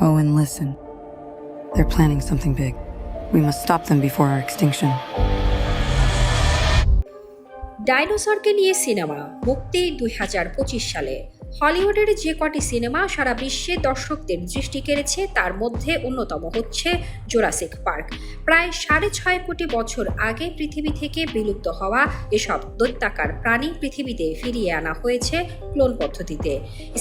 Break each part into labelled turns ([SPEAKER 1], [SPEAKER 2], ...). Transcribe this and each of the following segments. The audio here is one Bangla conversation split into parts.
[SPEAKER 1] Owen, listen. They're planning something big. We must stop them before our extinction.
[SPEAKER 2] ডাইনোসরকে নিয়ে সিনেমা মুক্তি ২০২৫ সালে। হলিউডের যে কটি সিনেমা সারা বিশ্বে দর্শকদের দৃষ্টি কেড়েছে তার মধ্যে অন্যতম হচ্ছে জুরাসিক পার্ক। প্রায় ৬.৫ কোটি বছর আগে পৃথিবী থেকে বিলুপ্ত হওয়া এসব দৈত্যাকার প্রাণী পৃথিবীতে ফিরিয়ে আনা হয়েছে ক্লোন পদ্ধতিতে।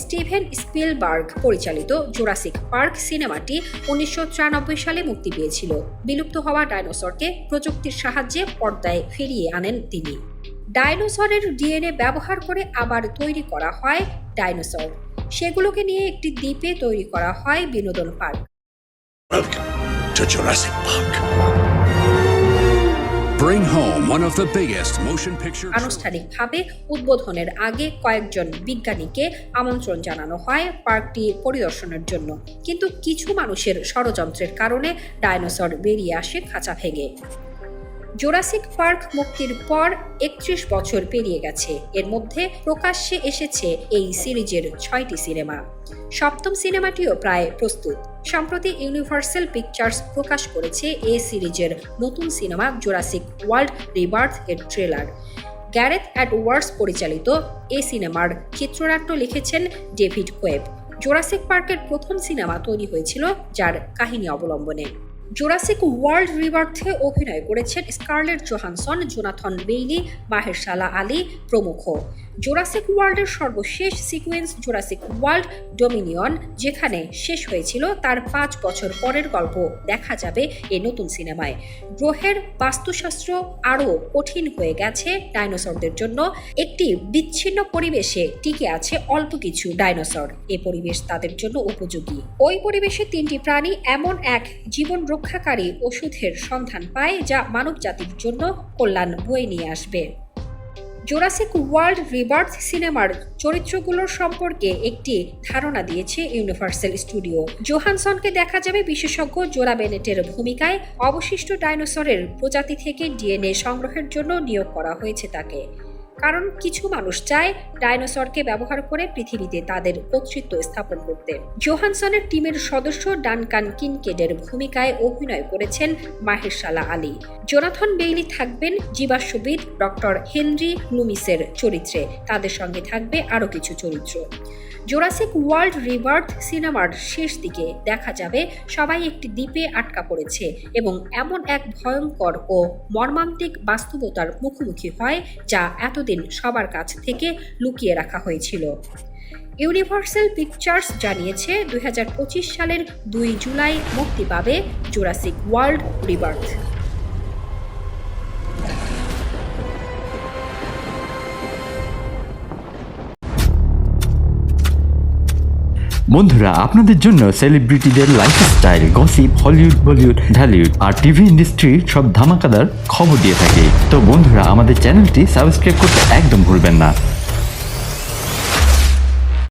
[SPEAKER 2] স্টিভেন স্পিলবার্গ পরিচালিত জুরাসিক পার্ক সিনেমাটি ১৯৯৪ সালে মুক্তি পেয়েছিল। বিলুপ্ত হওয়া ডাইনোসরকে প্রযুক্তির সাহায্যে পর্দায় ফিরিয়ে আনেন তিনি। ডাইনোসরের ডিএনএ ব্যবহার করে আবার তৈরি করা হয় ডাইনোসর। সেগুলোকে নিয়ে একটি দ্বীপে তৈরি করা হয় বিনোদন park.
[SPEAKER 3] Welcome to Jurassic Park.
[SPEAKER 4] Bring home one of the biggest motion picture.
[SPEAKER 2] আনুষ্ঠানিকভাবে উদ্বোধনের আগে কয়েকজন বিজ্ঞানীকে আমন্ত্রণ জানানো হয় পার্কটি পরিদর্শনের জন্য, কিন্তু কিছু মানুষের ষড়যন্ত্রের কারণে ডাইনোসর বেরিয়ে আসে খাঁচা ভেঙে। জুরাসিক পার্ক মুক্তির পর ৩১ বছর পেরিয়ে গেছে। এর মধ্যে প্রকাশ্যে এসেছে এই সিরিজের ৬টি সিনেমা। সপ্তম সিনেমাটিও প্রায় প্রস্তুত। সম্প্রতি ইউনিভার্সাল পিকচার্স প্রকাশ করেছে এ সিরিজের নতুন সিনেমা জুরাসিক ওয়ার্ল্ড রিবার্থ এর ট্রেলার। গ্যারেথ এডওয়ার্ডস পরিচালিত এ সিনেমার চিত্রনাট্য লিখেছেন ডেভিড ওয়েব। জুরাসিক পার্কের প্রথম সিনেমা তৈরি হয়েছিল যার কাহিনী অবলম্বনে। জুরাসিক ওয়ার্ল্ড রিবার্থে অভিনয় করেছেন Scarlett Johansson, Jonathan Bailey, Mahershala Ali প্রমুখ। জুরাসিক ওয়ার্ল্ডের সর্বশেষ সিকোয়েন্স জুরাসিক ওয়ার্ল্ড ডোমিনিয়ন, যেখানে শেষ হয়েছিল তার ৫ বছর পরের গল্প দেখা যাবে এই নতুন সিনেমায়। গ্রহের বাস্তুশাস্ত্র আরও কঠিন হয়ে গেছে ডাইনোসরদের জন্য। একটি বিচ্ছিন্ন পরিবেশে টিকে আছে অল্প কিছু ডাইনোসর। এ পরিবেশ তাদের জন্য উপযোগী। ওই পরিবেশে ৩টি প্রাণী এমন এক জীবন রক্ষাকারী ওষুধের সন্ধান পায় যা মানব জাতির জন্য কল্যাণ বয়ে নিয়ে আসবে। জুরাসিক ওয়ার্ল্ড রিবার্থ সিনেমার চরিত্রগুলোর সম্পর্কে একটি ধারণা দিয়েছে ইউনিভার্সাল স্টুডিও। জোহানসনকে দেখা যাবে বিশেষজ্ঞ জোরা বেনেটের ভূমিকায়। অবশিষ্ট ডাইনোসরের প্রজাতি থেকে ডিএনএ সংগ্রহের জন্য নিয়োগ করা হয়েছে তাকে, কারণ কিছু মানুষ চায় ডাইনোসরকে ব্যবহার করে পৃথিবীতে তাদের কর্তৃত্ব স্থাপন করতে। জোহানসনের টিমের সদস্য ডানকান কিনকেডের ভূমিকায় অভিনয় করেছেন মাহেরশালা আলী। জোনাথন বেইলি থাকবেন জীবাশ্মবিদ ডক্টর হেনরি লুমিসের চরিত্রে। তাদের সঙ্গে থাকবে আরও কিছু চরিত্র। জুরাসিক ওয়ার্ল্ড রিবার্থ সিনেমার শেষ দিকে দেখা যাবে সবাই একটি দ্বীপে আটকা পড়েছে এবং এমন এক ভয়ঙ্কর ও মর্মান্তিক বাস্তবতার মুখোমুখি হয় যা এতদিন সবার কাছ থেকে লুকিয়ে রাখা হয়েছিল। ইউনিভার্সাল পিকচার্স জানিয়েছে ২০২৫ সালের ২ জুলাই মুক্তি পাবে জুরাসিক ওয়ার্ল্ড রিবার্থ।
[SPEAKER 5] বন্ধুরা, আপনাদের জন্য সেলিব্রিটিদের lifestyle, gossip, Hollywood, Bollywood, Dhallywood আর টিভি ইন্ডাস্ট্রির সব ধামাকাদার খবর দিয়ে থাকে। তো বন্ধুরা, আমাদের চ্যানেলটি সাবস্ক্রাইব করতে একদম ভুলবেন না।